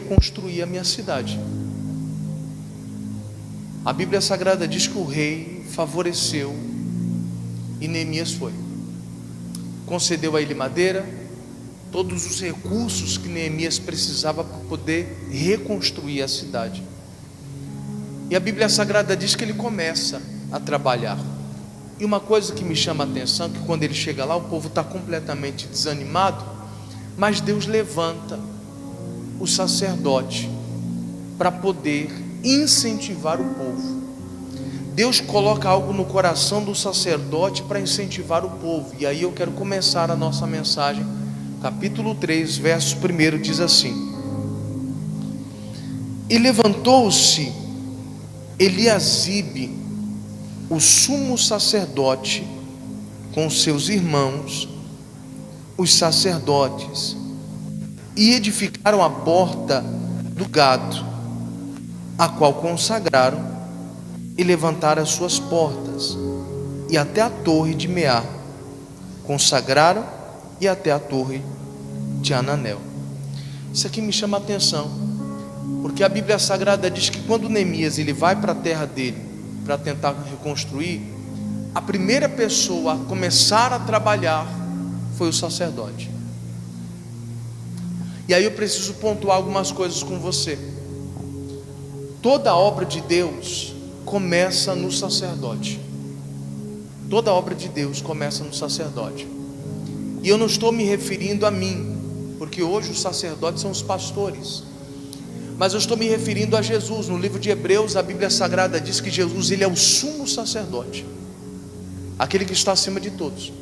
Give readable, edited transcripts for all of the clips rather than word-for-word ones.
reconstruir a minha cidade. A Bíblia Sagrada diz que o rei favoreceu e Neemias foi. Concedeu a ele madeira, todos os recursos que Neemias precisava para poder reconstruir a cidade. E a Bíblia Sagrada diz que ele começa a trabalhar. E uma coisa que me chama a atenção, que quando ele chega lá, o povo está completamente desanimado, mas Deus levanta o sacerdote para poder incentivar o povo. Deus coloca algo no coração do sacerdote para incentivar o povo. E aí eu quero começar a nossa mensagem. Capítulo 3, verso 1 diz assim: E levantou-se Eliasibe, o sumo sacerdote, com seus irmãos, os sacerdotes, e edificaram a porta do gado, a qual consagraram, e levantaram as suas portas, e até a torre de Meá, consagraram, e até a torre de Ananel. Isso aqui me chama a atenção, porque a Bíblia Sagrada diz que quando Neemias ele vai para a terra dele, para tentar reconstruir, a primeira pessoa a começar a trabalhar foi o sacerdote. E aí eu preciso pontuar algumas coisas com você. Toda obra de Deus começa no sacerdote. Toda obra de Deus começa no sacerdote. E eu não estou me referindo a mim, porque hoje os sacerdotes são os pastores, mas eu estou me referindo a Jesus. No livro de Hebreus, a Bíblia Sagrada diz que Jesus, ele é o sumo sacerdote, aquele que está acima de todos.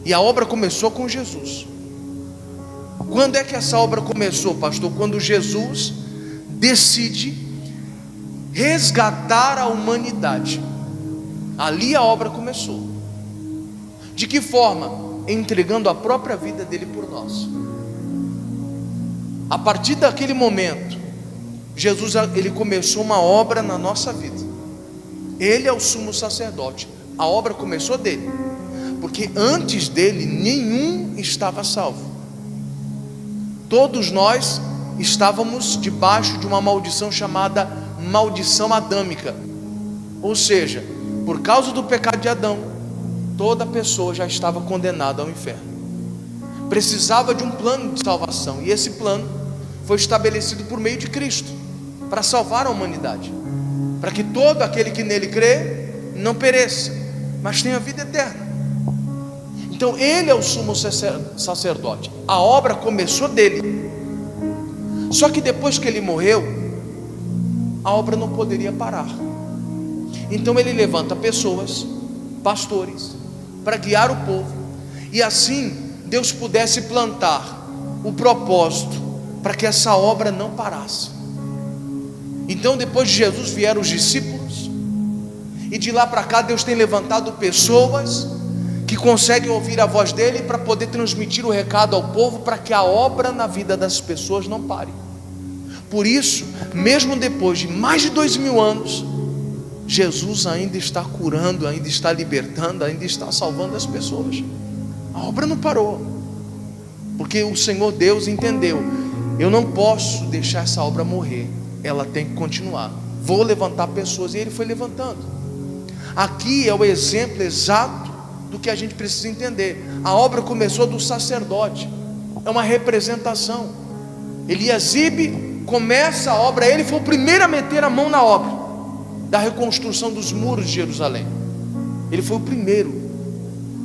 E a obra começou com Jesus. Quando é que essa obra começou, pastor? Quando Jesus decide resgatar a humanidade. Ali a obra começou. De que forma? Entregando a própria vida dele por nós. A partir daquele momento, Jesus ele começou uma obra na nossa vida. Ele é o sumo sacerdote. A obra começou dele, porque antes dele nenhum estava salvo. Todos nós estávamos debaixo de uma maldição chamada maldição adâmica. Ou seja, por causa do pecado de Adão, toda pessoa já estava condenada ao inferno. Precisava de um plano de salvação, e esse plano foi estabelecido por meio de Cristo, para salvar a humanidade, para que todo aquele que nele crê não pereça, mas tenha vida eterna. Então ele é o sumo sacerdote. A obra começou dele. Só que depois que ele morreu, a obra não poderia parar. Então ele levanta pessoas, pastores, para guiar o povo, e assim Deus pudesse plantar o propósito para que essa obra não parasse. Então depois de Jesus vieram os discípulos, e de lá para cá Deus tem levantado pessoas que conseguem ouvir a voz dele para poder transmitir o recado ao povo, para que a obra na vida das pessoas não pare. Por isso, mesmo depois de mais de 2000 anos, Jesus ainda está curando, ainda está libertando, ainda está salvando as pessoas. A obra não parou, porque o Senhor Deus entendeu: eu não posso deixar essa obra morrer, ela tem que continuar. Vou levantar pessoas, e ele foi levantando. Aqui é o exemplo exato do que a gente precisa entender. A obra começou do sacerdote, é uma representação. Eliasibe começa a obra, ele foi o primeiro a meter a mão na obra da reconstrução dos muros de Jerusalém. Ele foi o primeiro,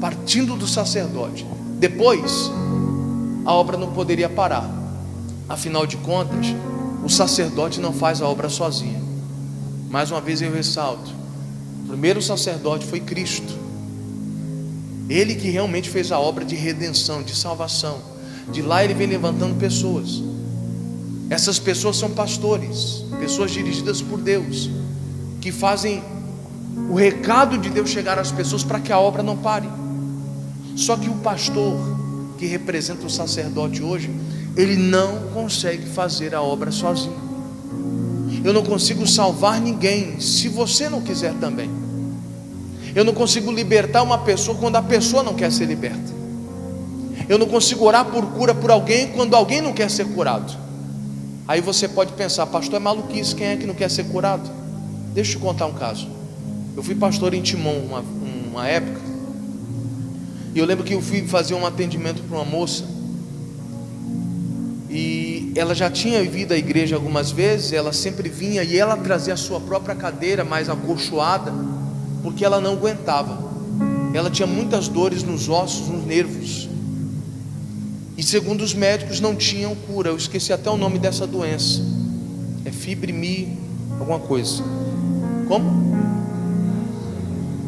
partindo do sacerdote. Depois, a obra não poderia parar. Afinal de contas, o sacerdote não faz a obra sozinho. Mais uma vez eu ressalto: o primeiro sacerdote foi Cristo. Ele que realmente fez a obra de redenção, de salvação. De lá ele vem levantando pessoas. Essas pessoas são pastores, pessoas dirigidas por Deus, que fazem o recado de Deus chegar às pessoas para que a obra não pare. Só que o pastor, que representa o sacerdote hoje, ele não consegue fazer a obra sozinho. Eu não consigo salvar ninguém se você não quiser também. Eu não consigo libertar uma pessoa quando a pessoa não quer ser liberta. Eu não consigo orar por cura por alguém quando alguém não quer ser curado. Aí você pode pensar: pastor, é maluquice, quem é que não quer ser curado? Deixa eu te contar um caso. Eu fui pastor em Timon uma época, e eu lembro que eu fui fazer um atendimento para uma moça, e ela já tinha vindo à igreja algumas vezes. Ela sempre vinha e ela trazia a sua própria cadeira mais acolchoada, porque ela não aguentava. Ela tinha muitas dores nos ossos, nos nervos, e segundo os médicos não tinham cura. Eu esqueci até o nome dessa doença, é fibromialgia, alguma coisa. Como?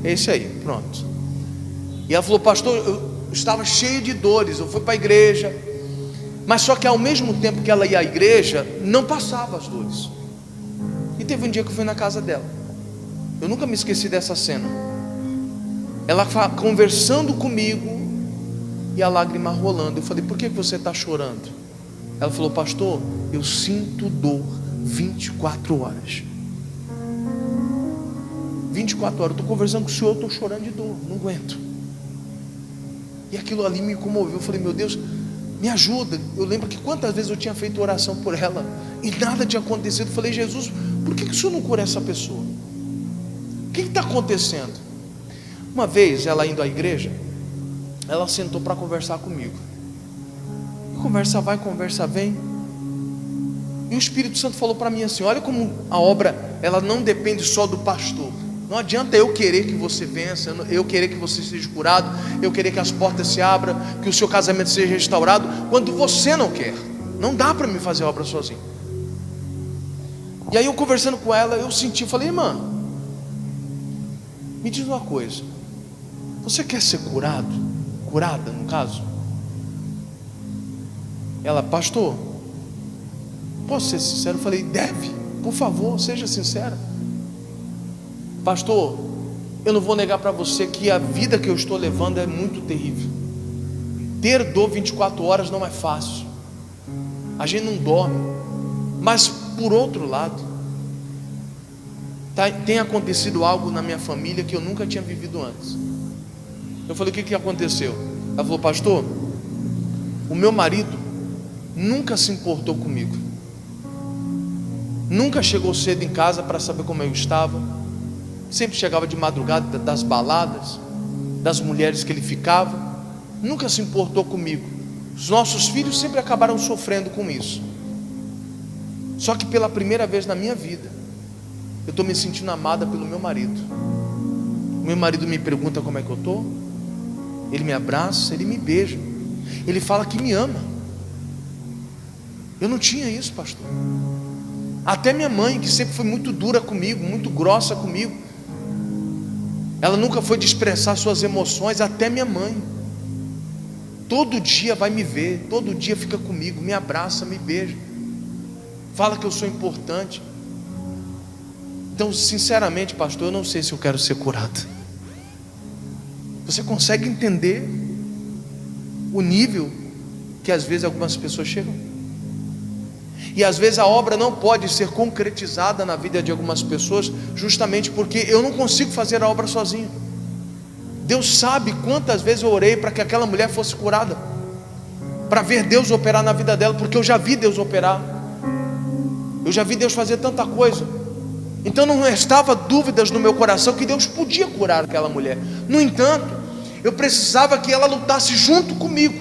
É esse aí, pronto. E ela falou: pastor, eu estava cheio de dores, eu fui para a igreja, mas só que ao mesmo tempo que ela ia à igreja, não passava as dores. E teve um dia que eu fui na casa dela, eu nunca me esqueci dessa cena. Ela conversando comigo e a lágrima rolando. Eu falei: por que você está chorando? Ela falou: pastor, eu sinto dor 24 horas. 24 horas, eu estou conversando com o senhor, eu estou chorando de dor, não aguento. E aquilo ali me comoveu. Eu falei: meu Deus, me ajuda. Eu lembro que quantas vezes eu tinha feito oração por ela e nada tinha acontecido. Eu falei: Jesus, por que o senhor não cura essa pessoa? O que está acontecendo? Uma vez, ela indo à igreja, ela sentou para conversar comigo. E conversa vai, conversa vem. E o Espírito Santo falou para mim assim: olha como a obra, ela não depende só do pastor. Não adianta eu querer que você vença, eu querer que você seja curado, eu querer que as portas se abram, que o seu casamento seja restaurado, quando você não quer. Não dá para me fazer a obra sozinho. E aí eu conversando com ela, eu senti, eu falei: irmã, me diz uma coisa, você quer ser curado? Curada, no caso? Ela: pastor, posso ser sincero? Eu falei: deve, por favor, seja sincera. Pastor, eu não vou negar para você que a vida que eu estou levando é muito terrível. Ter dor 24 horas não é fácil, a gente não dorme. Mas por outro lado, tem acontecido algo na minha família que eu nunca tinha vivido antes. Eu falei: o que aconteceu? Ela falou: pastor, o meu marido nunca se importou comigo, nunca chegou cedo em casa para saber como eu estava, sempre chegava de madrugada das baladas, das mulheres que ele ficava, nunca se importou comigo. Os nossos filhos sempre acabaram sofrendo com isso. Só que pela primeira vez na minha vida, eu estou me sentindo amada pelo meu marido. O meu marido me pergunta como é que eu estou, ele me abraça, ele me beija, ele fala que me ama. Eu não tinha isso, pastor. Até minha mãe, que sempre foi muito dura comigo, muito grossa comigo, ela nunca foi de expressar suas emoções. Até minha mãe, todo dia vai me ver, todo dia fica comigo, me abraça, me beija, fala que eu sou importante. Então, sinceramente, pastor, eu não sei se eu quero ser curado. Você consegue entender o nível que às vezes algumas pessoas chegam? E às vezes a obra não pode ser concretizada na vida de algumas pessoas, justamente porque eu não consigo fazer a obra sozinho. Deus sabe quantas vezes eu orei para que aquela mulher fosse curada, para ver Deus operar na vida dela, porque eu já vi Deus operar, eu já vi Deus fazer tanta coisa. Então não restava dúvidas no meu coração que Deus podia curar aquela mulher. No entanto, eu precisava que ela lutasse junto comigo,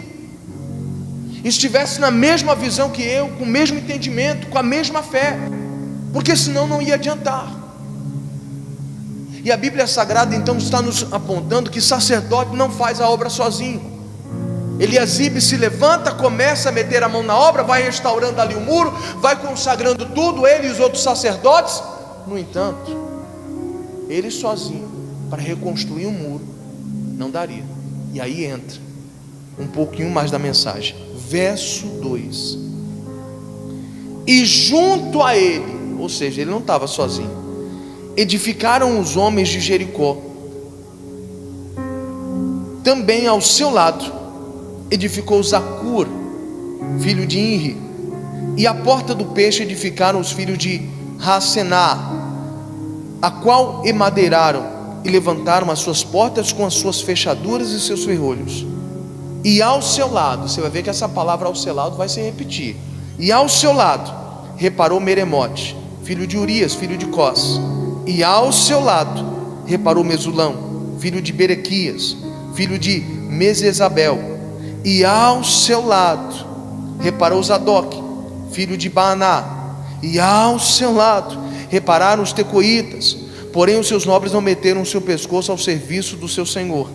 estivesse na mesma visão que eu, com o mesmo entendimento, com a mesma fé, porque senão não ia adiantar. E a Bíblia Sagrada então está nos apontando que sacerdote não faz a obra sozinho. Eliasibe se levanta, começa a meter a mão na obra, vai restaurando ali o muro, vai consagrando tudo, ele e os outros sacerdotes. No entanto, ele sozinho, para reconstruir um muro, não daria. E aí entra um pouquinho mais da mensagem. Verso 2: e junto a ele, ou seja, ele não estava sozinho, edificaram os homens de Jericó. Também ao seu lado edificou Zacur, filho de Inri, e a porta do peixe edificaram os filhos de Racená, a qual emadeiraram e levantaram as suas portas com as suas fechaduras e seus ferrolhos. E ao seu lado, você vai ver que essa palavra ao seu lado vai se repetir. E ao seu lado reparou Meremote, filho de Urias, filho de Cós, e ao seu lado reparou Mesulão, filho de Berequias, filho de Mesesabel, e ao seu lado reparou Zadok, filho de Baaná, e ao seu lado repararam os tecoitas, porém os seus nobres não meteram o seu pescoço ao serviço do seu senhor.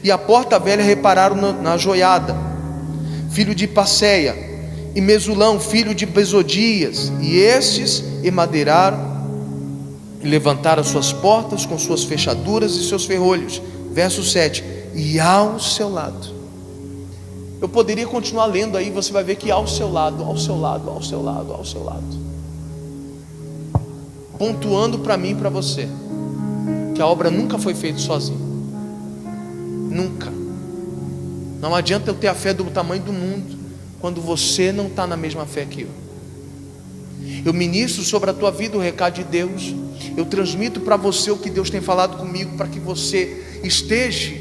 E a porta velha repararam na joiada, filho de Passeia, e Mesulão, filho de Besodias, e estes emadeiraram e levantaram suas portas com suas fechaduras e seus ferrolhos. Verso 7, e ao seu lado. Eu poderia continuar lendo aí, você vai ver que ao seu lado, ao seu lado, ao seu lado, ao seu lado, pontuando para mim e para você, que a obra nunca foi feita sozinha. Nunca. Não adianta eu ter a fé do tamanho do mundo, quando você não está na mesma fé que eu. Eu ministro sobre a tua vida o recado de Deus, eu transmito para você o que Deus tem falado comigo, para que você esteja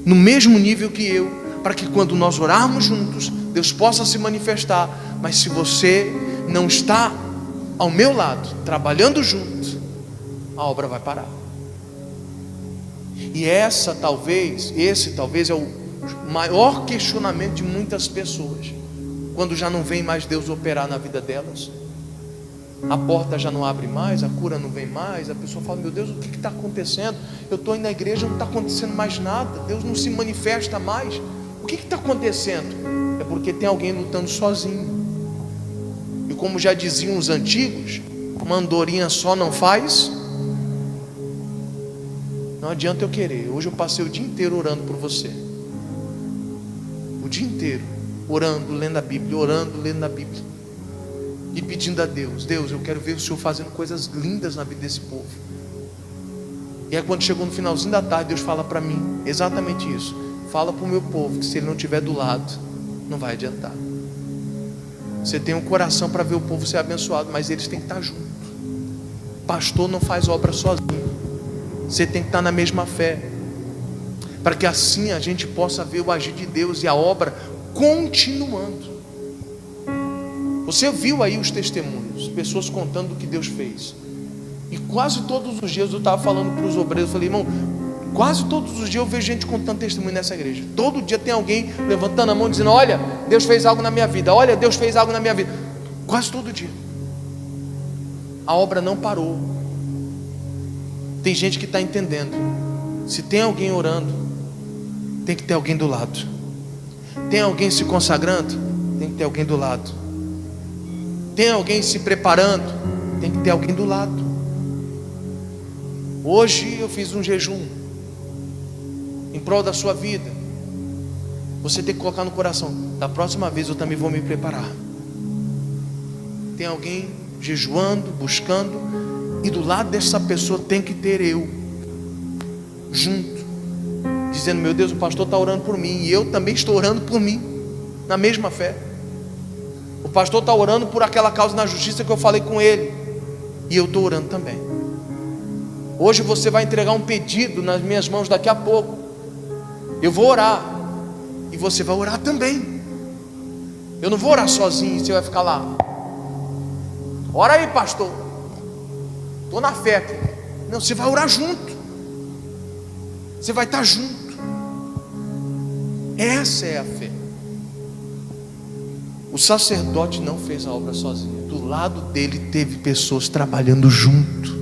no mesmo nível que eu, para que quando nós orarmos juntos, Deus possa se manifestar. Mas se você não está ao meu lado, trabalhando junto, a obra vai parar. E esse talvez é o maior questionamento de muitas pessoas, quando já não vem mais Deus operar na vida delas. A porta já não abre mais, a cura não vem mais, a pessoa fala: meu Deus, o que está acontecendo? Eu estou indo na igreja, não está acontecendo mais nada, Deus não se manifesta mais. O que está acontecendo? É porque tem alguém lutando sozinho. E como já diziam os antigos, uma andorinha só não faz. Não adianta eu querer. Hoje eu passei o dia inteiro orando por você. O dia inteiro orando, lendo a Bíblia, orando, lendo a Bíblia, e pedindo a Deus: Deus, eu quero ver o Senhor fazendo coisas lindas na vida desse povo. E aí quando chegou no finalzinho da tarde, Deus fala para mim exatamente isso: fala para o meu povo que se ele não estiver do lado, não vai adiantar. Você tem um coração para ver o povo ser abençoado, mas eles têm que estar juntos. Pastor não faz obra sozinho. Você tem que estar na mesma fé, para que assim a gente possa ver o agir de Deus e a obra continuando. Você viu aí os testemunhos, pessoas contando o que Deus fez. E quase todos os dias eu estava falando para os obreiros, eu falei: irmão, quase todos os dias eu vejo gente contando testemunho nessa igreja. Todo dia tem alguém levantando a mão dizendo: olha, Deus fez algo na minha vida, olha, Deus fez algo na minha vida. Quase todo dia. A obra não parou. Tem gente que está entendendo. Se tem alguém orando, tem que ter alguém do lado. Tem alguém se consagrando, tem que ter alguém do lado. Tem alguém se preparando, tem que ter alguém do lado. Hoje eu fiz um jejum em prol da sua vida. Você tem que colocar no coração: da próxima vez eu também vou me preparar. Tem alguém jejuando, buscando, e do lado dessa pessoa tem que ter eu, junto, dizendo: meu Deus, o pastor está orando por mim, e eu também estou orando por mim, na mesma fé. O pastor está orando por aquela causa na justiça que eu falei com ele, e eu estou orando também. Hoje você vai entregar um pedido nas minhas mãos daqui a pouco. Eu vou orar, e você vai orar também. Eu não vou orar sozinho e você vai ficar lá: ora aí, pastor, estou na fé aqui. Não, você vai orar junto. Você vai estar junto. Essa é a fé. O sacerdote não fez a obra sozinho. Do lado dele teve pessoas trabalhando junto.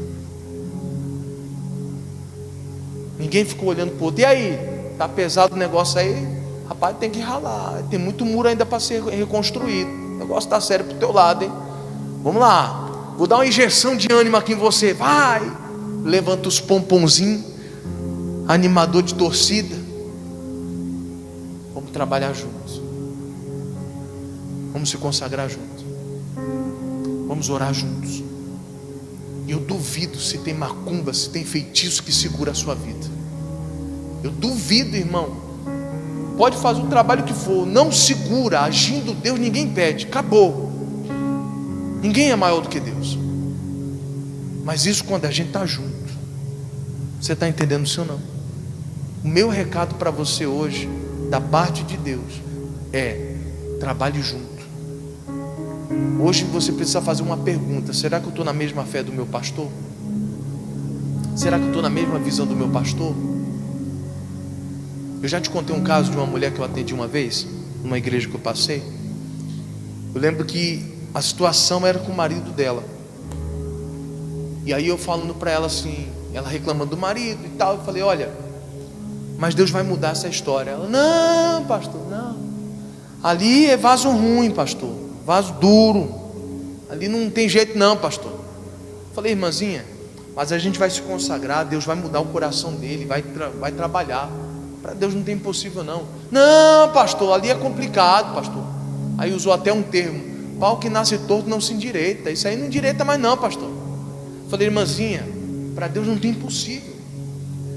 Ninguém ficou olhando para o outro: e aí, está pesado o negócio aí? Rapaz, tem que ralar, tem muito muro ainda para ser reconstruído. O negócio está sério para o teu lado, hein? Vamos lá, vou dar uma injeção de ânimo aqui em você. Vai, levanta os pomponzinhos, animador de torcida. Vamos trabalhar juntos. Vamos se consagrar juntos. Vamos orar juntos. E eu duvido se tem macumba, se tem feitiço que segura a sua vida. Eu duvido, irmão. Pode fazer o trabalho que for, não segura. Agindo Deus, ninguém pede. Acabou. Ninguém é maior do que Deus. Mas isso quando a gente está junto. Você está entendendo isso ou não? O meu recado para você hoje, da parte de Deus, é: trabalhe junto. Hoje você precisa fazer uma pergunta: será que eu estou na mesma fé do meu pastor? Será que eu estou na mesma visão do meu pastor? Eu já te contei um caso de uma mulher que eu atendi uma vez, numa igreja que eu passei. Eu lembro que a situação era com o marido dela. E aí eu falando para ela assim, ela reclamando do marido e tal, eu falei: olha, mas Deus vai mudar essa história. Ela: não, pastor, não. Ali é vaso ruim, pastor, vaso duro. Ali não tem jeito não, pastor. Eu falei: irmãzinha, mas a gente vai se consagrar, Deus vai mudar o coração dele, vai trabalhar. Para Deus não tem impossível não. Não, pastor, ali é complicado, pastor. Aí usou até um termo: pau que nasce torto não se endireita. Isso aí não endireita mais não, pastor. Eu falei: irmãzinha, para Deus não tem impossível.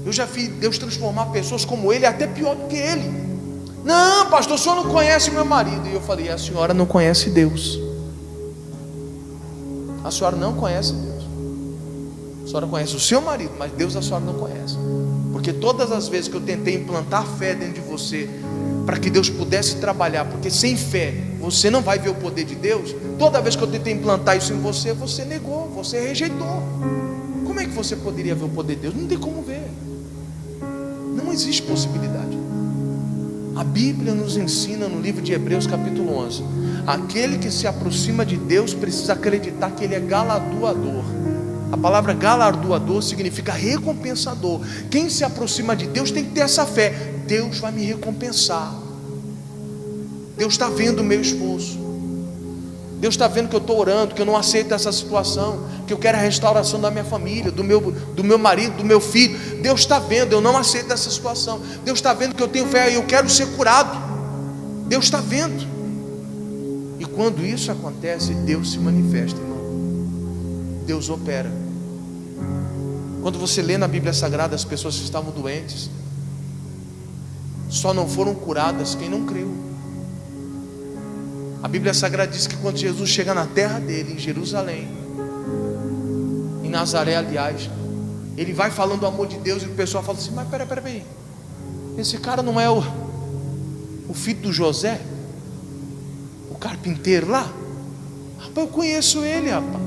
Eu já vi Deus transformar pessoas como ele, até pior do que ele. Não, pastor, o senhor não conhece meu marido. E eu falei: a senhora não conhece Deus. A senhora não conhece Deus. A senhora conhece o seu marido, mas Deus a senhora não conhece. Porque todas as vezes que eu tentei implantar fé dentro de você, para que Deus pudesse trabalhar, porque sem fé você não vai ver o poder de Deus. Toda vez que eu tentei implantar isso em você, você negou, você rejeitou. Como é que você poderia ver o poder de Deus? Não tem como ver. Não existe possibilidade. A Bíblia nos ensina no livro de Hebreus capítulo 11: aquele que se aproxima de Deus precisa acreditar que Ele é galardoador. A palavra galardoador significa recompensador. Quem se aproxima de Deus tem que ter essa fé: Deus vai me recompensar. Deus está vendo o meu esforço. Deus está vendo que eu estou orando, que eu não aceito essa situação, que eu quero a restauração da minha família, do meu marido, do meu filho. Deus está vendo, eu não aceito essa situação. Deus está vendo que eu tenho fé e eu quero ser curado. Deus está vendo. E quando isso acontece, Deus se manifesta, irmão. Deus opera. Quando você lê na Bíblia Sagrada, as pessoas que estavam doentes só não foram curadas quem não creu. A Bíblia Sagrada diz que quando Jesus chega na terra dele, em Jerusalém, em Nazaré, aliás, ele vai falando do amor de Deus, e o pessoal fala assim: mas peraí, esse cara não é o filho do José, o carpinteiro lá? Rapaz, eu conheço ele, rapaz.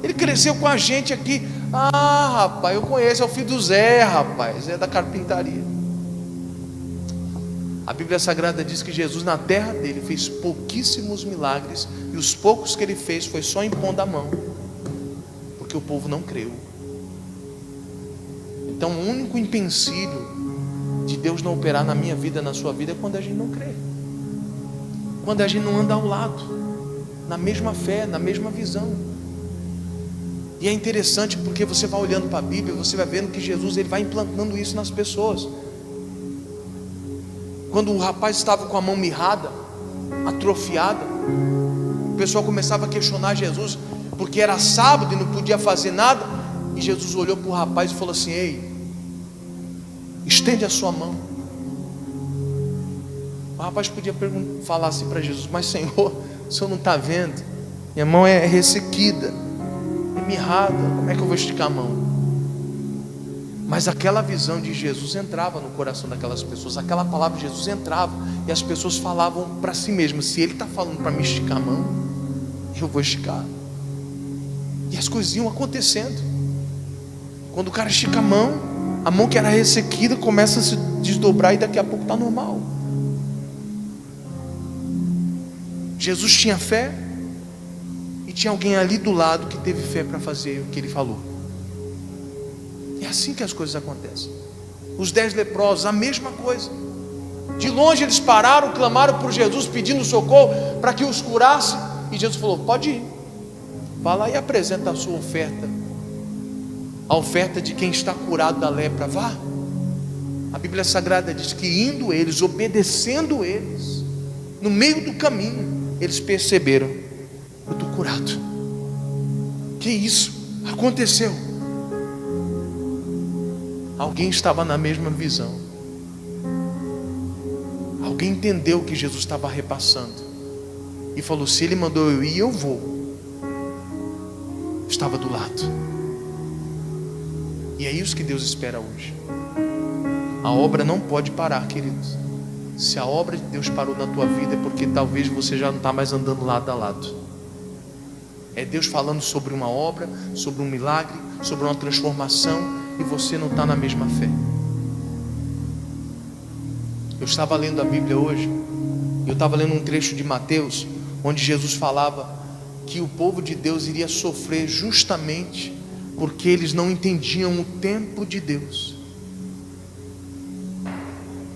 Ele cresceu com a gente aqui. Ah, rapaz, eu conheço, é o filho do Zé, rapaz, é da carpintaria. A Bíblia Sagrada diz que Jesus na terra dele fez pouquíssimos milagres, e os poucos que ele fez foi só impondo a mão, porque o povo não creu. Então o único empecilho de Deus não operar na minha vida, na sua vida, é quando a gente não crê, quando a gente não anda ao lado, na mesma fé, na mesma visão. E é interessante porque você vai olhando para a Bíblia, você vai vendo que Jesus ele vai implantando isso nas pessoas. Quando o rapaz estava com a mão mirrada, atrofiada, o pessoal começava a questionar Jesus, porque era sábado e não podia fazer nada. E Jesus olhou para o rapaz e falou assim: ei, estende a sua mão. O rapaz podia falar assim para Jesus: mas Senhor, o Senhor não está vendo? Minha mão é ressequida, é mirrada, como é que eu vou esticar a mão? Mas aquela visão de Jesus entrava no coração daquelas pessoas, aquela palavra de Jesus entrava, e as pessoas falavam para si mesmas: se ele está falando para me esticar a mão, eu vou esticar. E as coisas iam acontecendo. Quando o cara estica a mão que era ressequida começa a se desdobrar, e daqui a pouco está normal. Jesus tinha fé, e tinha alguém ali do lado que teve fé para fazer o que ele falou. É assim que as coisas acontecem. Os 10 leprosos, a mesma coisa. De longe eles pararam, clamaram por Jesus, pedindo socorro para que os curasse. E Jesus falou: pode ir, vá lá e apresenta a sua oferta, a oferta de quem está curado da lepra. Vá. A Bíblia Sagrada diz que indo eles, obedecendo eles, no meio do caminho, eles perceberam: eu estou curado. Que isso? Aconteceu. Alguém estava na mesma visão. Alguém entendeu o que Jesus estava repassando e falou: se ele mandou eu ir, eu vou. Estava do lado. E é isso que Deus espera hoje. A obra não pode parar, queridos. Se a obra de Deus parou na tua vida, é porque talvez você já não está mais andando lado a lado. É Deus falando sobre uma obra, sobre um milagre, sobre uma transformação, e você não está na mesma fé. Eu estava lendo a Bíblia hoje, e eu estava lendo um trecho de Mateus, onde Jesus falava que o povo de Deus iria sofrer justamente porque eles não entendiam o tempo de Deus.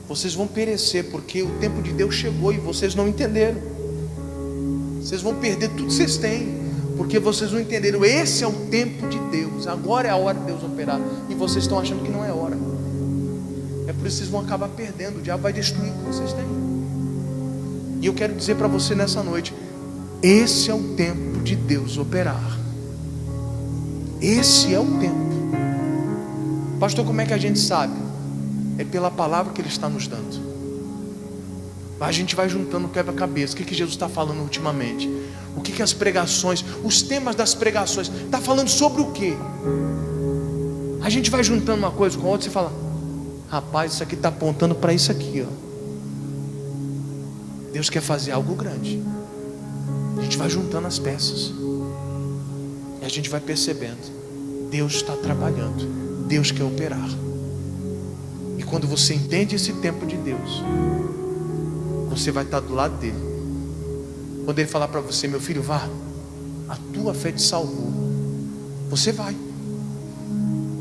Vocês vão perecer porque o tempo de Deus chegou e vocês não entenderam. Vocês vão perder tudo que vocês têm porque vocês não entenderam. Esse é o tempo de Deus. Agora é a hora de Deus operar, e vocês estão achando que não é hora. É por isso que vocês vão acabar perdendo. O diabo vai destruir o que vocês têm. E eu quero dizer para você nessa noite: esse é o tempo de Deus operar. Esse é o tempo. Pastor, como é que a gente sabe? É pela palavra que Ele está nos dando. A gente vai juntando quebra-cabeça. O que Jesus está falando ultimamente? O que as pregações, os temas das pregações, está falando sobre o quê? A gente vai juntando uma coisa com a outra e fala: rapaz, isso aqui está apontando para isso aqui, ó. Deus quer fazer algo grande. A gente vai juntando as peças e a gente vai percebendo: Deus está trabalhando, Deus quer operar. E quando você entende esse tempo de Deus, você vai estar do lado dele. Quando ele falar para você: meu filho, vá, a tua fé te salvou, você vai.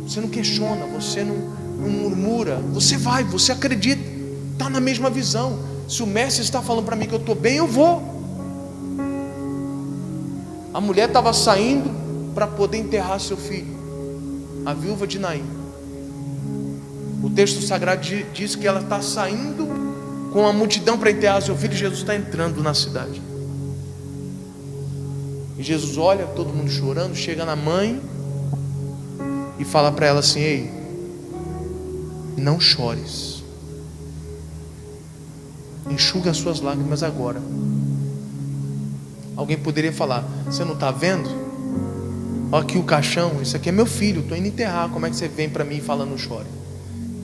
Você não questiona, você não murmura, você vai, você acredita, está na mesma visão. Se o mestre está falando para mim que eu estou bem, eu vou. A mulher estava saindo para poder enterrar seu filho, a viúva de Naim. O texto sagrado diz que ela está saindo com a multidão para enterrar seu filho. Jesus está entrando na cidade. E Jesus olha todo mundo chorando, chega na mãe e fala para ela assim: ei, não chores, enxuga as suas lágrimas agora. Alguém poderia falar: você não está vendo? Olha aqui o caixão, isso aqui é meu filho, estou indo enterrar, como é que você vem para mim e fala não chore?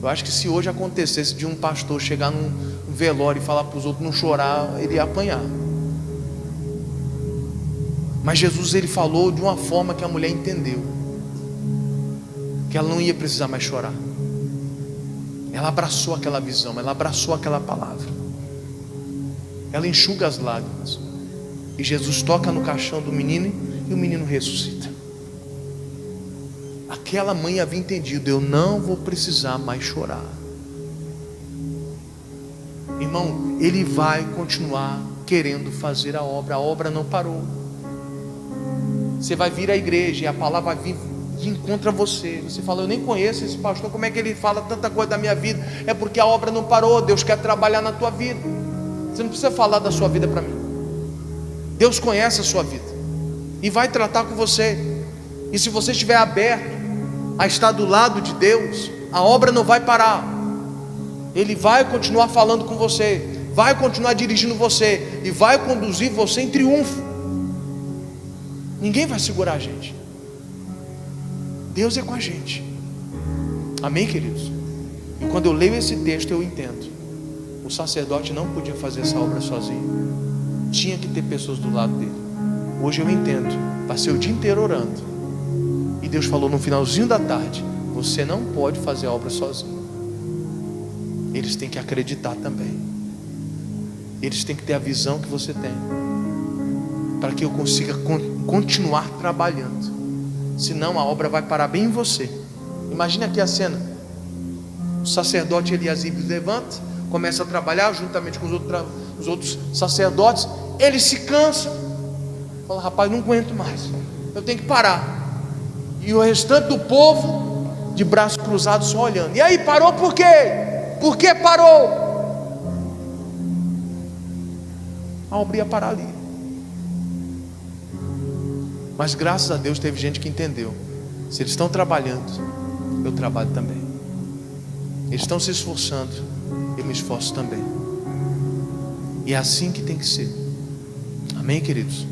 Eu acho que se hoje acontecesse de um pastor chegar num velório e falar para os outros não chorar, ele ia apanhar. Mas Jesus, ele falou de uma forma que a mulher entendeu, que ela não ia precisar mais chorar. Ela abraçou aquela visão, ela abraçou aquela palavra, ela enxuga as lágrimas, e Jesus toca no caixão do menino e o menino ressuscita. Aquela mãe havia entendido: eu não vou precisar mais chorar. Irmão, Ele vai continuar querendo fazer a obra não parou. Você vai vir à igreja e a palavra vai vir de encontro a você. Você fala: eu nem conheço esse pastor, como é que ele fala tanta coisa da minha vida? É porque a obra não parou. Deus quer trabalhar na tua vida. Você não precisa falar da sua vida para mim. Deus conhece a sua vida e vai tratar com você. E se você estiver aberto a estar do lado de Deus, a obra não vai parar. Ele vai continuar falando com você, vai continuar dirigindo você e vai conduzir você em triunfo. Ninguém vai segurar a gente. Deus é com a gente. Amém, queridos? E quando eu leio esse texto, eu entendo: o sacerdote não podia fazer essa obra sozinho, tinha que ter pessoas do lado dele. Hoje eu entendo, passei o dia inteiro orando, e Deus falou no finalzinho da tarde: você não pode fazer a obra sozinho. Eles têm que acreditar também. Eles têm que ter a visão que você tem, para que eu consiga continuar trabalhando. Senão a obra vai parar bem em você. Imagine aqui a cena: o sacerdote Eliasib levanta, começa a trabalhar juntamente com os outros sacerdotes. Eles se cansam, fala: rapaz, não aguento mais, eu tenho que parar. E o restante do povo de braços cruzados só olhando. E aí, parou por quê? Por que parou? A obra ia parar ali. Mas graças a Deus teve gente que entendeu: se eles estão trabalhando, eu trabalho também. Eles estão se esforçando, eu me esforço também. E é assim que tem que ser. Amém, queridos?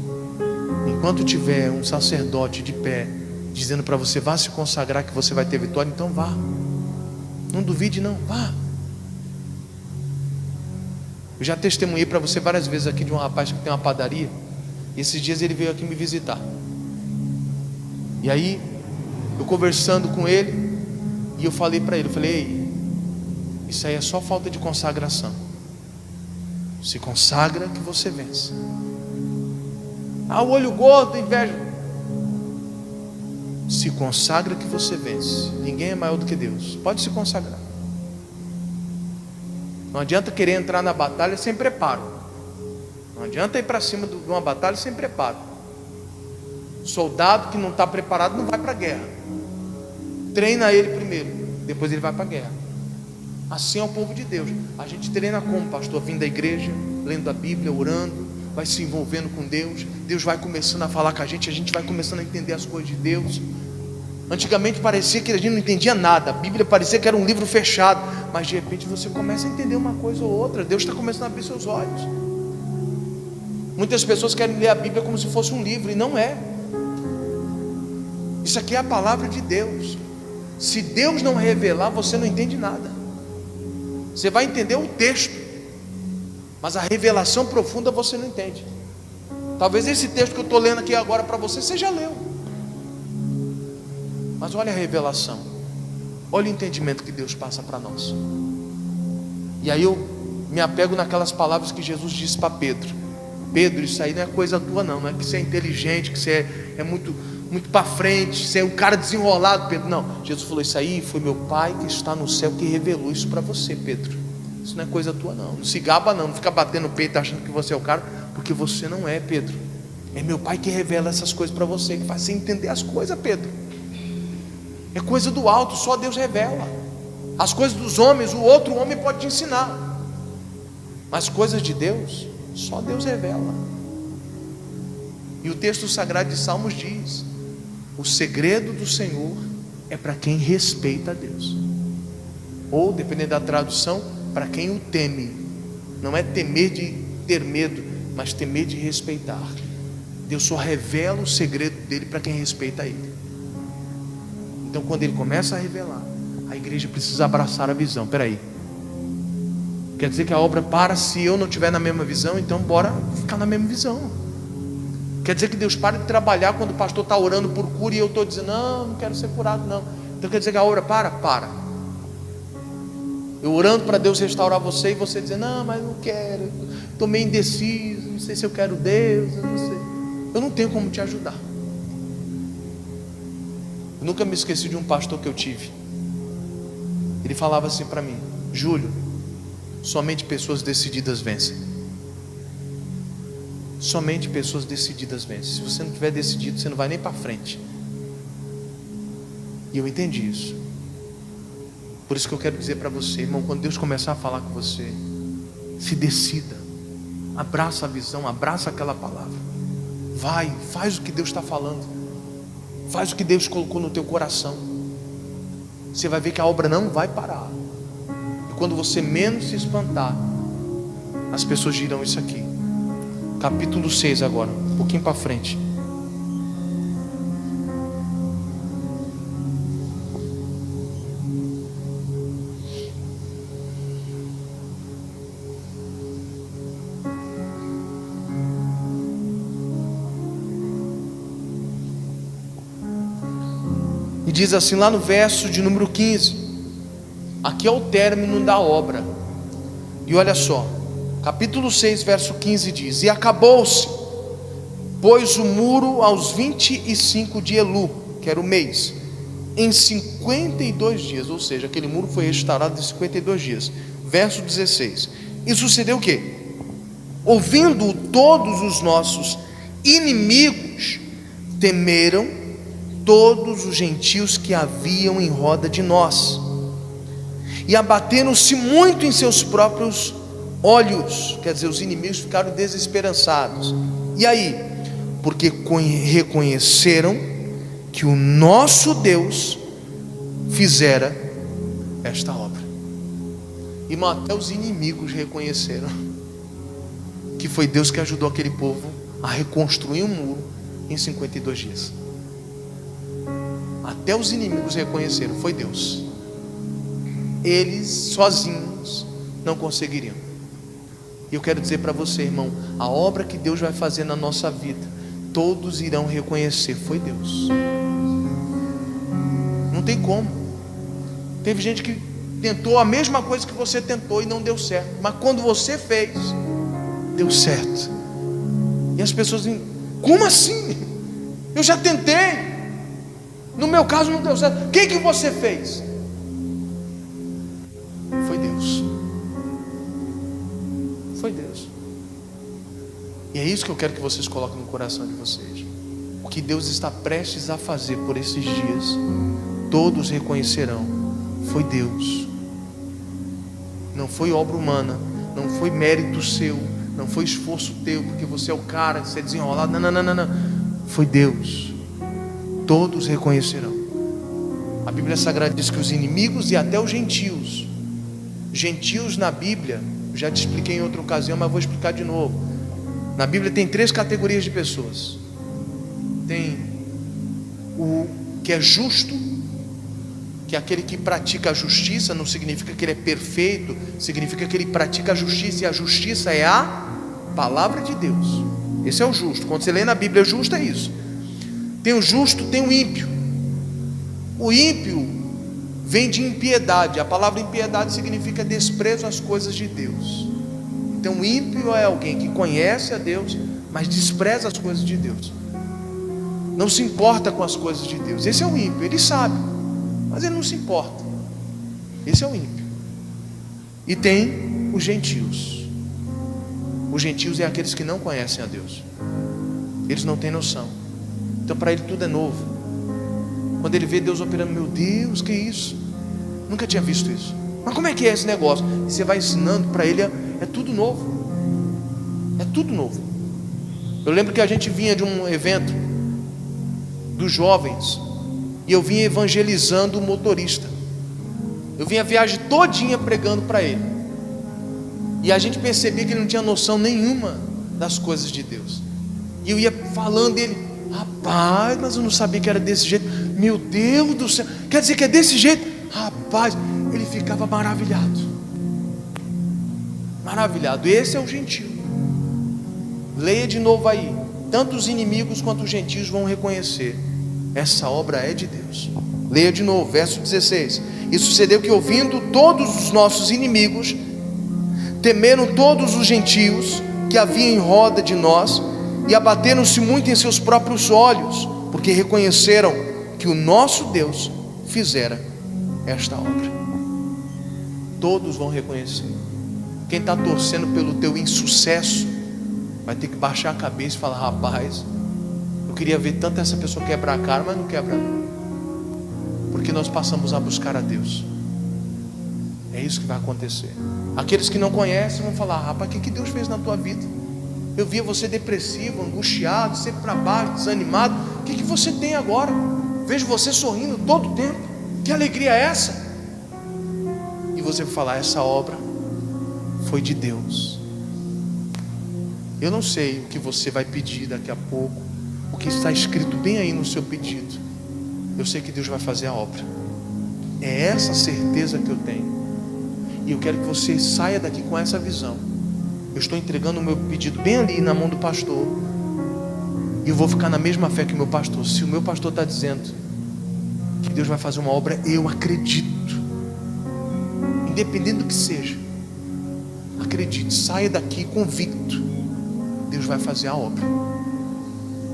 Enquanto tiver um sacerdote de pé dizendo para você: vá se consagrar que você vai ter vitória, então vá. Não duvide não, vá. Eu já testemunhei para você várias vezes aqui de um rapaz que tem uma padaria. E esses dias ele veio aqui me visitar. E aí, eu conversando com ele, e eu falei para ele, eu falei: ei, isso aí é só falta de consagração. Se consagra que você vence. Ah, o olho gordo, inveja. Se consagra que você vence. Ninguém é maior do que Deus. Pode se consagrar. Não adianta querer entrar na batalha sem preparo. Não adianta ir para cima de uma batalha sem preparo. Soldado que não está preparado não vai para a guerra. Treina ele primeiro, depois ele vai para a guerra. Assim é o povo de Deus. A gente treina como, pastor? Vindo da igreja, lendo a Bíblia, orando, vai se envolvendo com Deus. Deus vai começando a falar com a gente vai começando a entender as coisas de Deus. Antigamente parecia que a gente não entendia nada, a Bíblia parecia que era um livro fechado, mas de repente você começa a entender uma coisa ou outra. Deus está começando a abrir seus olhos. Muitas pessoas querem ler a Bíblia como se fosse um livro, e não é. Isso aqui é a palavra de Deus. Se Deus não revelar, você não entende nada. Você vai entender o texto, mas a revelação profunda você não entende. Talvez esse texto que eu estou lendo aqui agora para você já leu, mas olha a revelação, olha o entendimento que Deus passa para nós. E aí eu me apego naquelas palavras que Jesus disse para Pedro: Pedro, isso aí não é coisa tua não é que você é inteligente, que você é muito para frente, você é um cara desenrolado, Pedro. Não, Jesus falou: isso aí foi meu Pai que está no céu que revelou isso para você, Pedro. Isso não é coisa tua não. Não se gaba não fica batendo o peito achando que você é o cara, porque você não é, Pedro. É meu Pai que revela essas coisas para você, que faz você entender as coisas, Pedro. É coisa do alto, só Deus revela. As coisas dos homens, o outro homem pode te ensinar, mas coisas de Deus, só Deus revela. E o texto sagrado de Salmos diz: o segredo do Senhor é para quem respeita a Deus. Ou, dependendo da tradução, para quem o teme. Não é temer de ter medo, mas temer de respeitar. Deus só revela o segredo dele para quem respeita ele. Então, quando ele começa a revelar, a igreja precisa abraçar a visão. Peraí, quer dizer que a obra para se eu não estiver na mesma visão? Então bora ficar na mesma visão. Quer dizer que Deus para de trabalhar quando o pastor está orando por cura e eu estou dizendo: não quero ser curado não. Então quer dizer que a obra para. Eu orando para Deus restaurar você, e você dizendo: não, mas não quero, estou meio indeciso, não sei se eu quero Deus, eu não sei. Eu não tenho como te ajudar. Eu nunca me esqueci de um pastor que eu tive. Ele falava assim para mim: Júlio, somente pessoas decididas vencem. Somente pessoas decididas vencem. Se você não tiver decidido, você não vai nem para frente. E eu entendi isso. Por isso que eu quero dizer para você, irmão, quando Deus começar a falar com você, se decida, abraça a visão, abraça aquela palavra, vai, faz o que Deus está falando, faz o que Deus colocou no teu coração. Você vai ver que a obra não vai parar. E quando você menos se espantar, as pessoas dirão isso aqui. Capítulo 6 agora, um pouquinho para frente. E diz assim lá no verso de número 15. Aqui é o término da obra. E olha só, capítulo 6, verso 15 diz: e acabou-se, pois o muro aos 25 de Elu, que era o mês, em 52 dias. Ou seja, aquele muro foi restaurado em 52 dias. Verso 16. E sucedeu o quê? Ouvindo todos os nossos inimigos, temeram todos os gentios que haviam em roda de nós, e abateram-se muito em seus próprios olhos. Quer dizer, os inimigos ficaram desesperançados. E aí? Porque reconheceram que o nosso Deus fizera esta obra. E até os inimigos reconheceram que foi Deus que ajudou aquele povo a reconstruir um muro em 52 dias. Até os inimigos reconheceram, foi Deus. Eles sozinhos não conseguiriam. E eu quero dizer para você, irmão, a obra que Deus vai fazer na nossa vida, todos irão reconhecer, foi Deus. Não tem como. Teve gente que tentou a mesma coisa que você tentou e não deu certo. Mas quando você fez, deu certo. E as pessoas dizem: como assim? Eu já tentei. No meu caso não deu certo. O que você fez? Foi Deus. Foi Deus. E é isso que eu quero que vocês coloquem no coração de vocês. O que Deus está prestes a fazer por esses dias, todos reconhecerão: foi Deus. Não foi obra humana, não foi mérito seu, não foi esforço teu, porque você é o cara, você é desenrolado. Não. Foi Deus. Todos reconhecerão. A Bíblia Sagrada diz que os inimigos e até os gentios. Gentios na Bíblia, já te expliquei em outra ocasião, mas vou explicar de novo. Na Bíblia tem 3 categorias de pessoas. Tem o que é justo, que é aquele que pratica a justiça. Não significa que ele é perfeito, significa que ele pratica a justiça, e a justiça é a palavra de Deus. Esse é o justo. Quando você lê na Bíblia justo, é isso. Tem o justo, tem o ímpio. O ímpio vem de impiedade. A palavra impiedade significa desprezo às coisas de Deus. Então o ímpio é alguém que conhece a Deus, mas despreza as coisas de Deus, não se importa com as coisas de Deus. Esse é o ímpio. Ele sabe, mas ele não se importa. Esse é o ímpio. E tem os gentios. Os gentios é aqueles que não conhecem a Deus. Eles não têm noção. Então para ele tudo é novo. Quando ele vê Deus operando: meu Deus, que isso? Nunca tinha visto isso. Mas como é que é esse negócio? E você vai ensinando para ele, é tudo novo. É tudo novo. Eu lembro que a gente vinha de um evento dos jovens, e eu vinha evangelizando o motorista. Eu vinha a viagem todinha pregando para ele, e a gente percebia que ele não tinha noção nenhuma das coisas de Deus. E eu ia falando, e ele: rapaz, mas eu não sabia que era desse jeito. Meu Deus do céu, quer dizer que é desse jeito? Rapaz, ele ficava maravilhado. Maravilhado. Esse é o gentio. Leia de novo aí. Tanto os inimigos quanto os gentios vão reconhecer: essa obra é de Deus. Leia de novo, verso 16. E sucedeu que, ouvindo todos os nossos inimigos, temeram todos os gentios que havia em roda de nós, e abateram-se muito em seus próprios olhos, porque reconheceram que o nosso Deus fizera esta obra. Todos vão reconhecer. Quem está torcendo pelo teu insucesso vai ter que baixar a cabeça e falar: rapaz, eu queria ver tanto essa pessoa quebrar a cara, mas não quebra não. Porque nós passamos a buscar a Deus. É isso que vai acontecer. Aqueles que não conhecem vão falar: rapaz, o que Deus fez na tua vida? Eu via você depressivo, angustiado, sempre para baixo, desanimado. O que você tem agora? Vejo você sorrindo todo o tempo. Que alegria é essa? E você vai falar: essa obra foi de Deus. Eu não sei o que você vai pedir daqui a pouco, o que está escrito bem aí no seu pedido. Eu sei que Deus vai fazer a obra. É essa certeza que eu tenho. E eu quero que você saia daqui com essa visão. Eu estou entregando o meu pedido bem ali na mão do pastor, e eu vou ficar na mesma fé que o meu pastor. Se o meu pastor está dizendo que Deus vai fazer uma obra, eu acredito. Independente do que seja, acredite. Saia daqui convicto: Deus vai fazer a obra.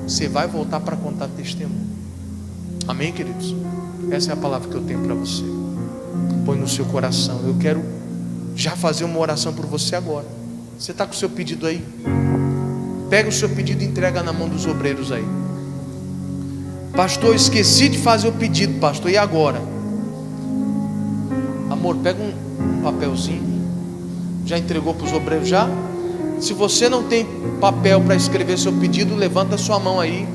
Você vai voltar para contar testemunho. Amém, queridos? Essa é a palavra que eu tenho para você. Põe no seu coração. Eu quero já fazer uma oração por você agora. Você está com o seu pedido aí? Pega o seu pedido e entrega na mão dos obreiros aí. Pastor, esqueci de fazer o pedido, pastor, e agora? Amor, pega um papelzinho. Já entregou para os obreiros já? Se você não tem papel para escrever seu pedido, levanta a sua mão aí,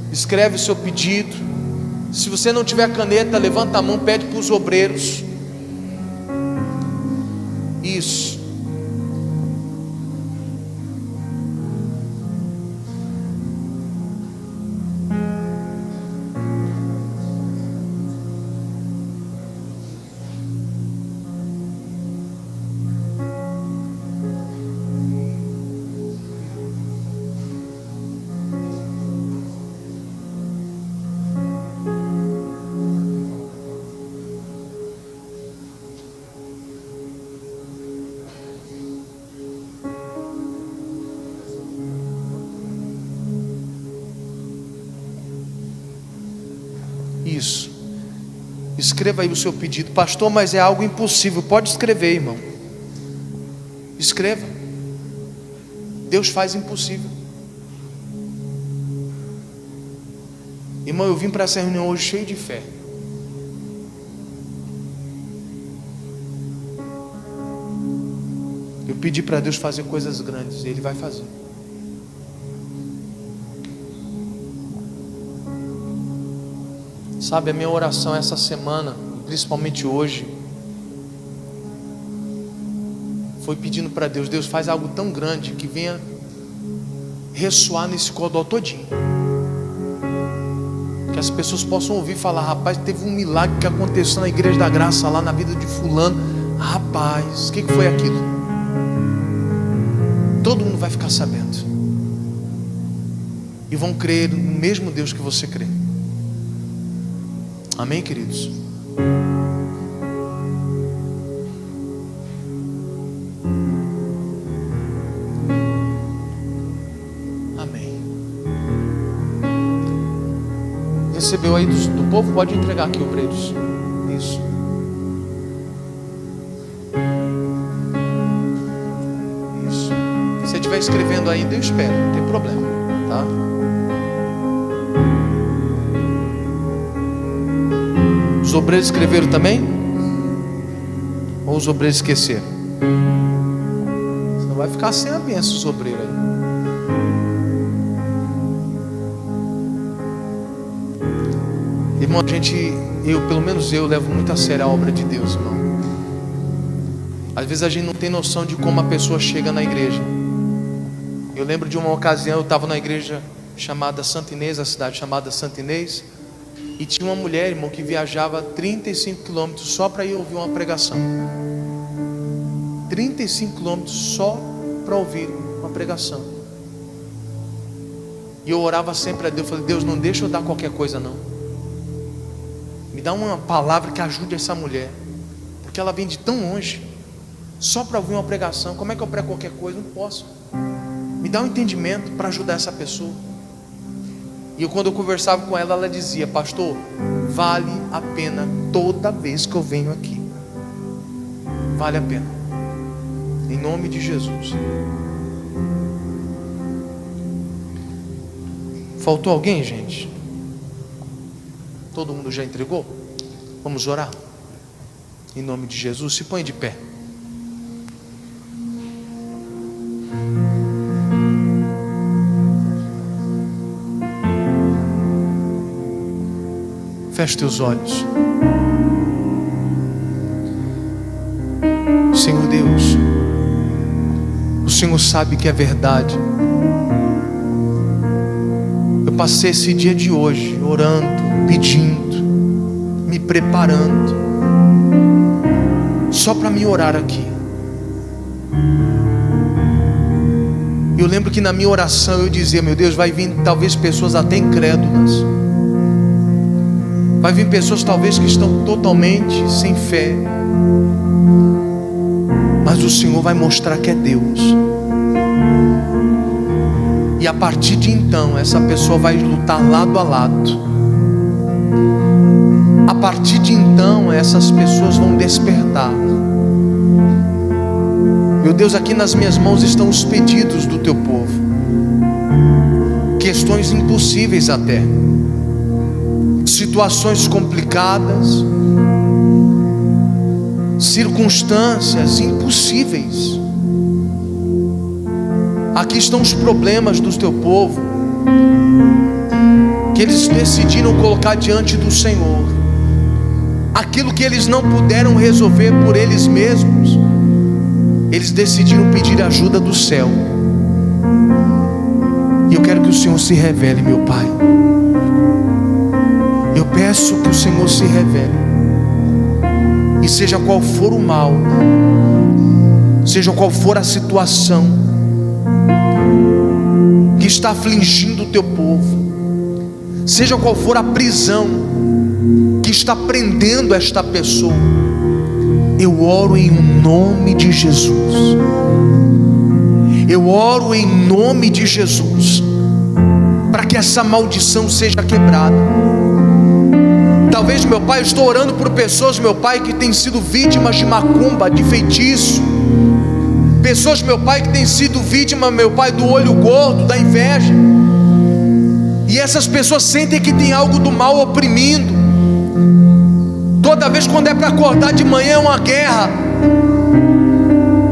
escreve o seu pedido. Se você não tiver caneta, levanta a mão, pede para os obreiros. Isso. Isso. Escreva aí o seu pedido. Pastor, mas é algo impossível. Pode escrever, irmão. Escreva. Deus faz impossível. Irmão, eu vim para essa reunião hoje cheio de fé. Eu pedi para Deus fazer coisas grandes e Ele vai fazer. Sabe, a minha oração essa semana, principalmente hoje, foi pedindo para Deus: Deus, faz algo tão grande que venha ressoar nesse cordão todinho, que as pessoas possam ouvir falar: rapaz, teve um milagre que aconteceu na Igreja da Graça, lá na vida de fulano. Rapaz, o que foi aquilo? Todo mundo vai ficar sabendo, e vão crer no mesmo Deus que você crê. Amém, queridos? Amém. Recebeu aí do povo? Pode entregar aqui, obreiros. Isso. Isso. Se você estiver escrevendo ainda, eu espero, não tem problema, tá? Os obreiros escreveram também? Ou os obreiros esqueceram? Senão vai ficar sem a bênção os obreiros aí. Irmão, pelo menos eu levo muito a sério a obra de Deus, irmão. Às vezes a gente não tem noção de como a pessoa chega na igreja. Eu lembro de uma ocasião, eu estava na igreja chamada Santa Inês, a cidade chamada Santa Inês. E tinha uma mulher, irmão, que viajava 35 quilômetros só para ir ouvir uma pregação. 35 quilômetros só para ouvir uma pregação. E eu orava sempre a Deus, falei: Deus, não deixa eu dar qualquer coisa não. Me dá uma palavra que ajude essa mulher, porque ela vem de tão longe, só para ouvir uma pregação. Como é que eu prego qualquer coisa? Não posso. Me dá um entendimento para ajudar essa pessoa. E quando eu conversava com ela, ela dizia: pastor, vale a pena toda vez que eu venho aqui. Vale a pena. Em nome de Jesus. Faltou alguém, gente? Todo mundo já entregou? Vamos orar? Em nome de Jesus, se põe de pé. Feche teus olhos. Senhor Deus, o Senhor sabe que é verdade. Eu passei esse dia de hoje orando, pedindo, me preparando, só para me orar aqui. Eu lembro que na minha oração eu dizia: meu Deus, vai vir talvez pessoas até incrédulas. Vai vir pessoas talvez que estão totalmente sem fé, mas o Senhor vai mostrar que é Deus. E a partir de então essa pessoa vai lutar lado a lado. A partir de então essas pessoas vão despertar. Meu Deus, aqui nas minhas mãos estão os pedidos do teu povo, questões impossíveis até, situações complicadas, circunstâncias impossíveis. Aqui estão os problemas do teu povo, que eles decidiram colocar diante do Senhor. Aquilo que eles não puderam resolver por eles mesmos, eles decidiram pedir ajuda do céu. E eu quero que o Senhor se revele, meu Pai. Eu peço que o Senhor se revele, e seja qual for o mal, seja qual for a situação que está afligindo o teu povo, seja qual for a prisão que está prendendo esta pessoa, eu oro em nome de Jesus. Eu oro em nome de Jesus, para que essa maldição seja quebrada. Talvez, meu Pai, eu estou orando por pessoas, meu Pai, que têm sido vítimas de macumba, de feitiço. Pessoas, meu Pai, que têm sido vítimas, meu Pai, do olho gordo, da inveja. E essas pessoas sentem que tem algo do mal oprimindo. Toda vez quando é para acordar de manhã é uma guerra.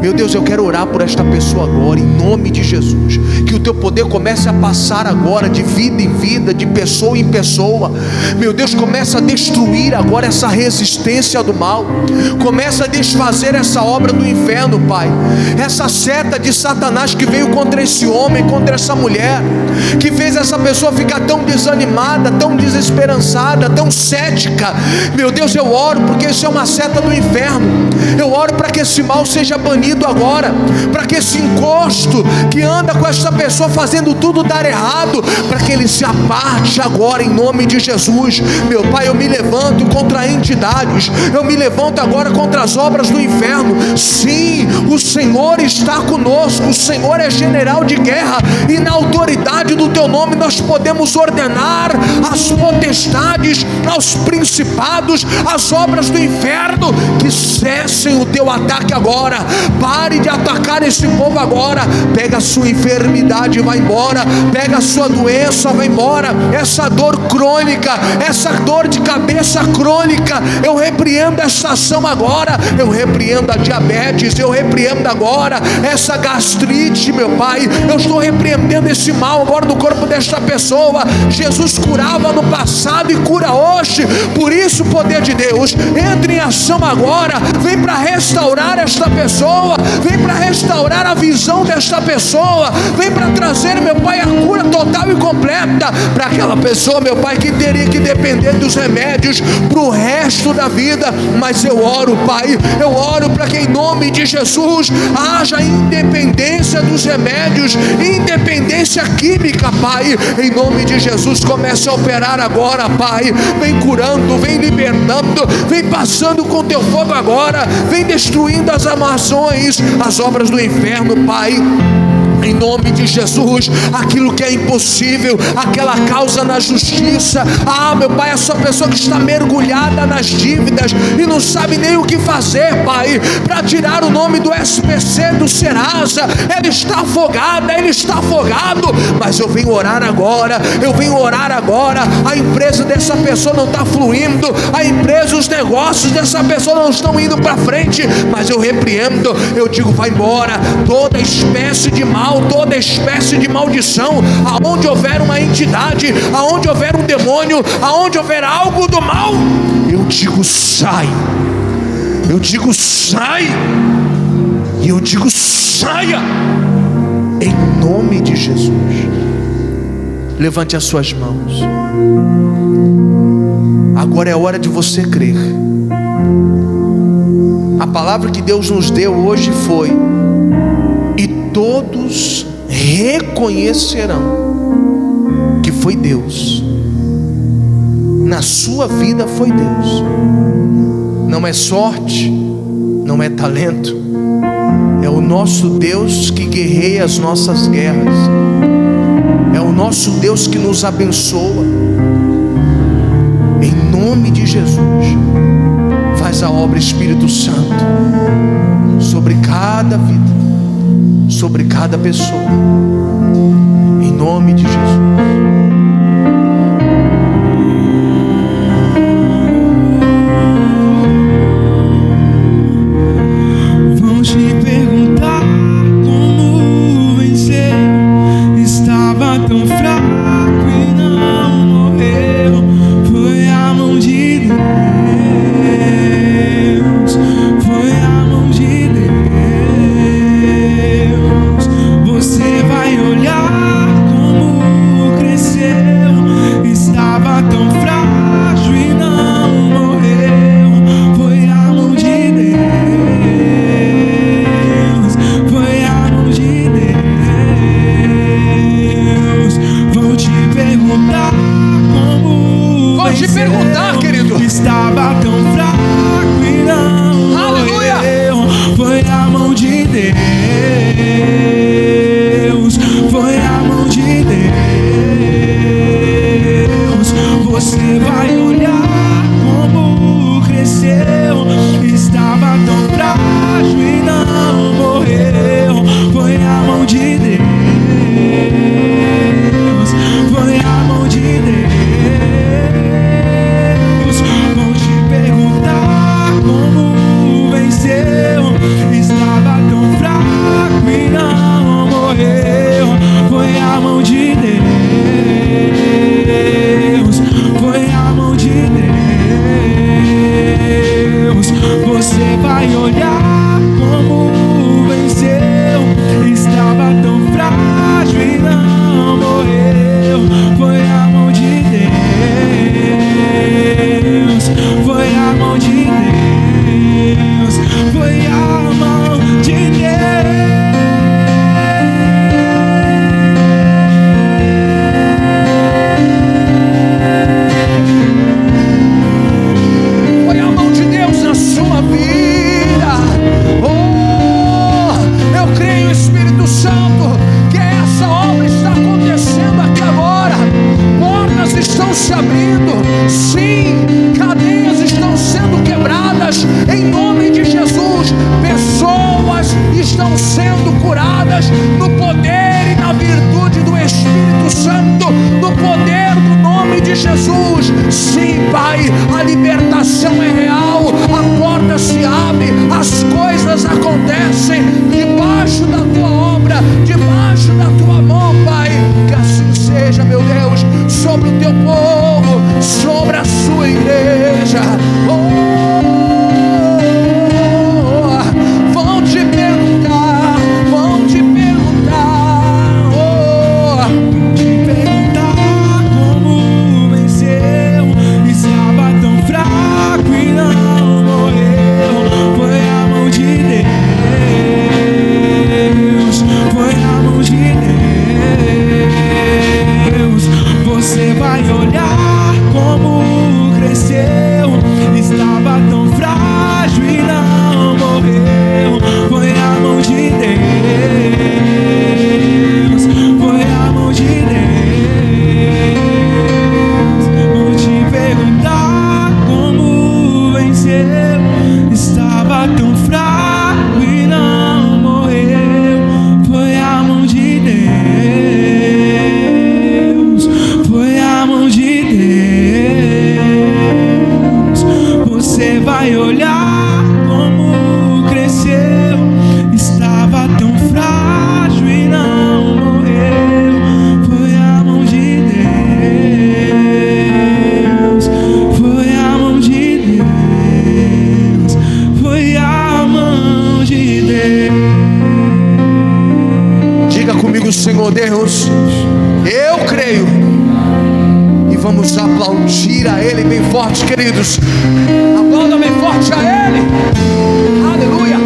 Meu Deus, eu quero orar por esta pessoa agora, em nome de Jesus. Que o teu poder comece a passar agora, de vida em vida, de pessoa em pessoa. Meu Deus, começa a destruir agora essa resistência do mal. Começa a desfazer essa obra do inferno, Pai. Essa seta de Satanás que veio contra esse homem, contra essa mulher, que fez essa pessoa ficar tão desanimada, tão desesperançada, tão cética. Meu Deus, eu oro porque isso é uma seta do inferno. Eu oro para que esse mal seja banido agora, para que esse encosto que anda com essa pessoa fazendo tudo dar errado, para que ele se aparte agora em nome de Jesus. Meu Pai, eu me levanto contra entidades, eu me levanto agora contra as obras do inferno. Sim, o Senhor está conosco, o Senhor é general de guerra, e na autoridade do teu nome nós podemos ordenar às potestades, aos principados, às obras do inferno, que cessem o teu ataque agora. Pare de atacar esse povo agora. Pega a sua enfermidade e vai embora. Pega a sua doença, vai embora. Essa dor crônica, essa dor de cabeça crônica, eu repreendo essa ação agora. Eu repreendo a diabetes, eu repreendo agora essa gastrite, meu Pai. Eu estou repreendendo esse mal agora no corpo desta pessoa. Jesus curava no passado e cura hoje. Por isso o poder de Deus entra em ação agora. Vem para restaurar esta pessoa, vem para restaurar a visão desta pessoa, vem para trazer, meu Pai, a cura total e completa para aquela pessoa, meu Pai, que teria que depender dos remédios para o resto da vida. Mas eu oro, Pai, eu oro para que em nome de Jesus haja independência dos remédios, independência química, Pai. Em nome de Jesus, comece a operar agora, Pai. Vem curando, vem libertando, vem passando com teu fogo agora, vem destruindo as amarrações, as obras do inferno, Pai. Em nome de Jesus, aquilo que é impossível, aquela causa na justiça, meu Pai, essa pessoa que está mergulhada nas dívidas e não sabe nem o que fazer, Pai, para tirar o nome do SPC, do Serasa, ela está afogada, ele está afogado, mas eu venho orar agora, a empresa dessa pessoa não está fluindo, a empresa, os negócios dessa pessoa não estão indo para frente, mas eu repreendo, eu digo, vai embora, toda espécie de mal, toda espécie de maldição, aonde houver uma entidade, aonde houver um demônio, aonde houver algo do mal, eu digo sai, eu digo sai, e eu digo saia, em nome de Jesus. Levante as suas mãos. Agora é hora de você crer. A palavra que Deus nos deu hoje foi: e todos reconhecerão que foi Deus. Na sua vida foi Deus. Não é sorte, não é talento, é o nosso Deus que guerreia as nossas guerras, é o nosso Deus que nos abençoa. Em nome de Jesus, faz a obra, Espírito Santo, sobre cada vida, sobre cada pessoa, em nome de Jesus. Vão te perguntar como vencer, estava tão fraco e não morreu, foi a mão de Deus, foi a mão de Deus. Você vai olhar como cresceu, estava tão frágil e não morreu, foi a mão de Deus, foi a mão de Deus. Vão te perguntar como Vão te perguntar, querido, estava tão fraco e não aleluia, morreu, foi a mão de Deus, foi a mão de Deus. Você vai olhar Sim, cadeias estão sendo quebradas em nome de Jesus. Pessoas estão sendo curadas no poder e na virtude do Espírito Santo, no poder do nome de Jesus. Sim, Pai, a libertação é real, a porta se abre, as coisas acontecem debaixo da tua obra, debaixo da tua mão, Pai. Que assim seja, meu Deus, sobre o teu povo, sobre a sua igreja. Vão te perguntar, como venceu. Estava tão fraco e não morreu. Foi a mão de Deus, foi a mão de Deus. Você vai olhar como cresceu. Estava tão frágil e não morreu. Foi a mão de Deus, foi a mão de Deus. Vou te perguntar como venceu. Estava tão fraco e não morreu. Foi a mão de Deus, foi a mão de Deus. Você vai olhar como cresceu. Estava tão frágil e não morreu. Foi a mão de Deus, foi a mão de Deus, foi a mão de Deus. Diga comigo, Senhor Deus, eu creio. E vamos aplaudir a Ele bem forte, queridos. Aplauda bem forte a Ele. Aleluia.